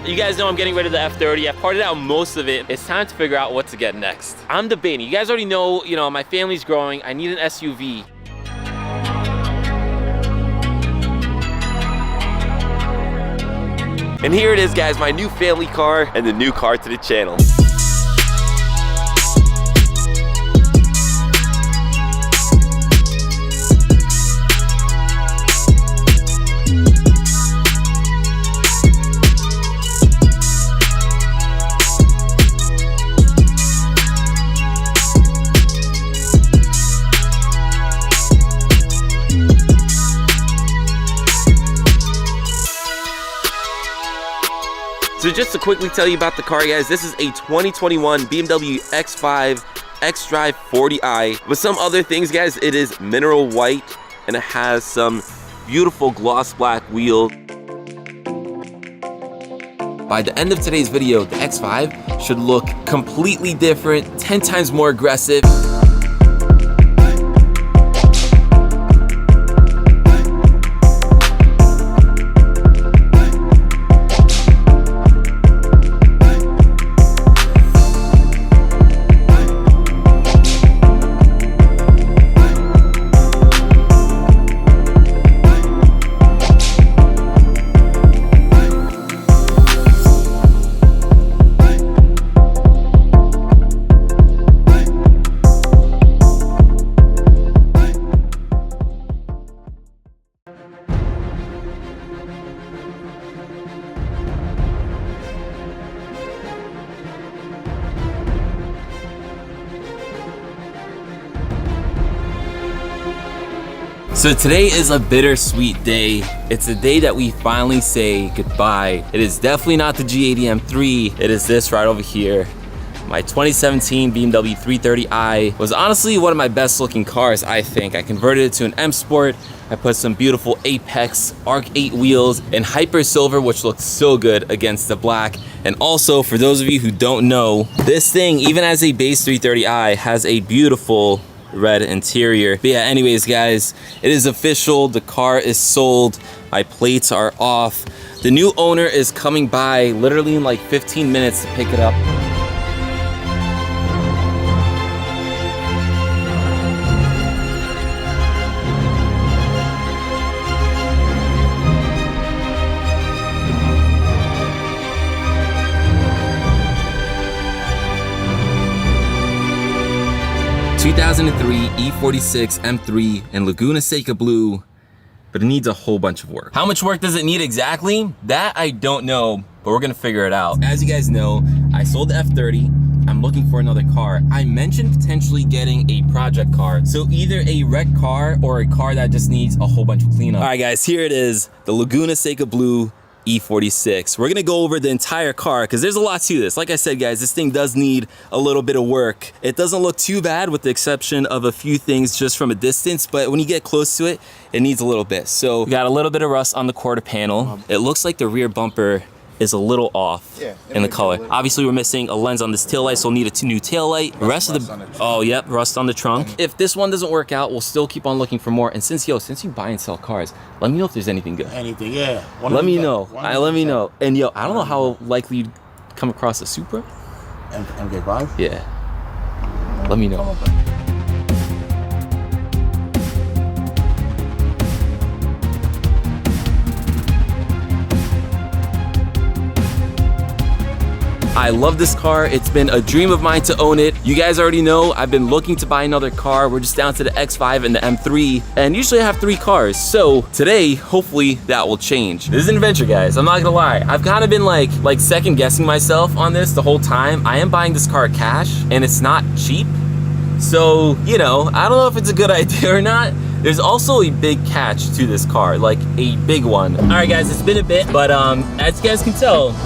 You guys know I'm getting rid of the F30. I've parted out most of it. It's time to figure out what to get next. I'm debating. You guys already know, my family's growing. I need an SUV. And here it is, guys, my new family car and the new car to the channel. So just to quickly tell you about the car, guys, this is a 2021 BMW X5 xDrive 40i. With some other things, guys, it is mineral white and it has some beautiful gloss black wheels. By the end of today's video, the X5 should look completely different, 10 times more aggressive. So today is a bittersweet day. It's a day that we finally say goodbye. It is definitely not the G80 M3. It is this right over here. My 2017 BMW 330i was honestly one of my best looking cars, I think. I converted it to an M Sport. I put some beautiful Apex Arc 8 wheels and Hyper Silver, which looks so good against the black. And also, for those of you who don't know, this thing, even as a base 330i, has a beautiful red interior. But yeah, anyways, guys, it is official. The car is sold. My plates are off. The new owner is coming by literally in like 15 minutes to pick it up. (2003) E46 M3 in Laguna Seca Blue, but it needs a whole bunch of work. How much work does it need exactly? That I don't know, but we're gonna figure it out. As you guys know, I sold the F30. I'm looking for another car. I mentioned potentially getting a project car. So either a wrecked car or a car that just needs a whole bunch of cleanup. All right, guys, here it is, the Laguna Seca Blue E46. We're gonna go over the entire car because there's a lot to this. Like I said, guys, this thing does need a little bit of work. It doesn't look too bad with the exception of a few things just from a distance, but when you get close to it, it needs a little bit. So we got a little bit of rust on the quarter panel. It looks like the rear bumper is a little off in the color. Obviously, we're missing a lens on this taillight, so we'll need a new taillight. The rest of the, oh, yep, rust on the trunk. If this one doesn't work out, we'll still keep on looking for more. And since you buy and sell cars, let me know if there's anything good. Anything, yeah. Let me know. Let me know. And yo, I don't know how likely you'd come across a Supra. MK5? Yeah. Let me know. I love this car. It's been a dream of mine to own it. You guys already know I've been looking to buy another car. We're just down to the X5 and the M3, and usually I have 3 cars. So today, hopefully that will change. This is an adventure, guys. I'm not gonna lie. I've kind of been like second guessing myself on this the whole time. I am buying this car cash and it's not cheap. So, I don't know if it's a good idea or not. There's also a big catch to this car, like a big one. All right, guys, it's been a bit, but as you guys can tell,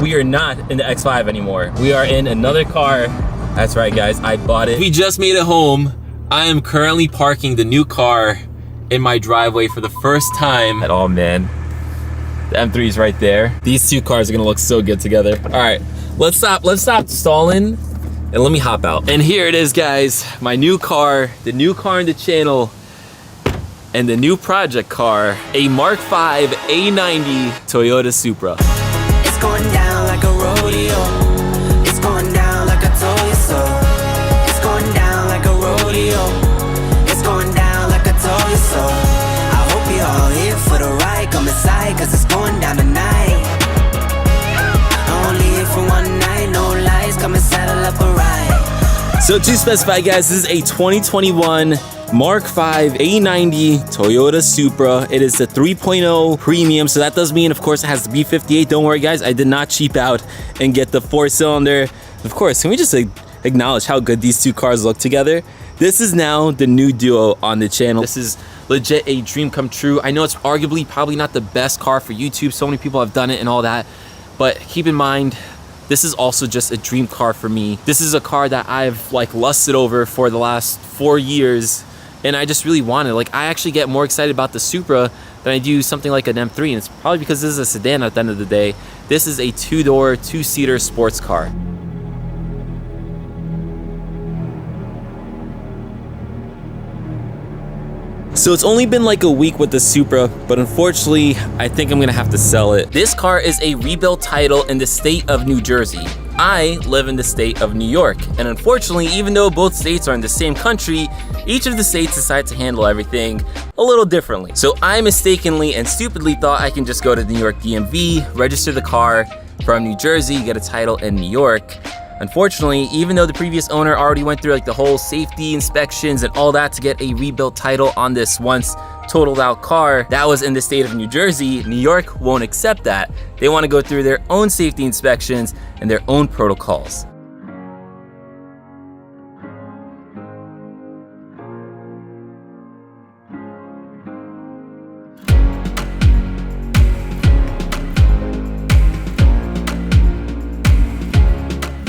we are not in the X5 anymore. We are in another car. That's right, guys, I bought it. We just made it home. I am currently parking the new car in my driveway for the first time. Oh man, the M3 is right there. These two cars are gonna look so good together. All right, let's stop stalling and let me hop out. And here it is, guys, my new car, the new car in the channel, and the new project car, a Mark V A90 Toyota Supra. Going down. rodeo. It's going down like I told you so. It's going down like a rodeo. It's going down like I told you so. I hope you're all here for the ride. Come inside, cause it's going down tonight. Only here for one night, no lies. Come and saddle up a ride. So to specify, guys, this is a 2021 Mark V A90 Toyota Supra. It is a 3.0 premium, so that does mean, of course, it has the B58. Don't worry, guys, I did not cheap out and get the 4-cylinder. Of course, can we just acknowledge how good these two cars look together? This is now the new duo on the channel. This is legit a dream come true. I know it's arguably probably not the best car for YouTube. So many people have done it and all that, but keep in mind, this is also just a dream car for me. This is a car that I've lusted over for the last 4 years, and I just really wanted. I actually get more excited about the Supra than I do something like an M3, and it's probably because this is a sedan at the end of the day. This is a 2-door, 2-seater sports car. So it's only been a week with the Supra, but unfortunately, I think I'm gonna have to sell it. This car is a rebuilt title in the state of New Jersey. I live in the state of New York, and unfortunately, even though both states are in the same country, each of the states decide to handle everything a little differently. So I mistakenly and stupidly thought I can just go to the New York DMV, register the car from New Jersey, get a title in New York. Unfortunately, even though the previous owner already went through the whole safety inspections and all that to get a rebuilt title on this once totaled out car that was in the state of New Jersey, New York won't accept that. They want to go through their own safety inspections and their own protocols.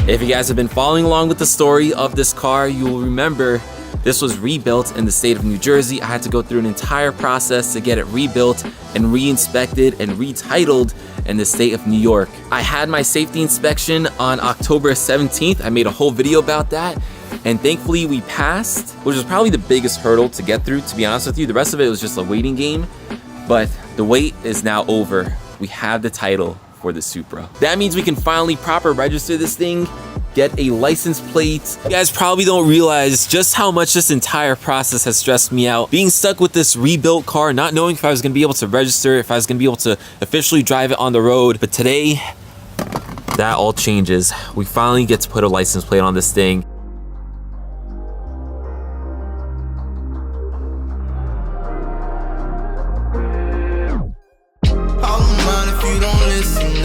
If you guys have been following along with the story of this car, you will remember this was rebuilt in the state of New Jersey. I had to go through an entire process to get it rebuilt and re-inspected and retitled in the state of New York. I had my safety inspection on October 17th. I made a whole video about that, and thankfully we passed, which was probably the biggest hurdle to get through, to be honest with you. The rest of it was just a waiting game, but the wait is now over. We have the title for the Supra. That means we can finally proper register this thing, get a license plate. You guys probably don't realize just how much this entire process has stressed me out. Being stuck with this rebuilt car, not knowing if I was gonna be able to register, if I was gonna be able to officially drive it on the road. But today, that all changes. We finally get to put a license plate on this thing. If you don't listen,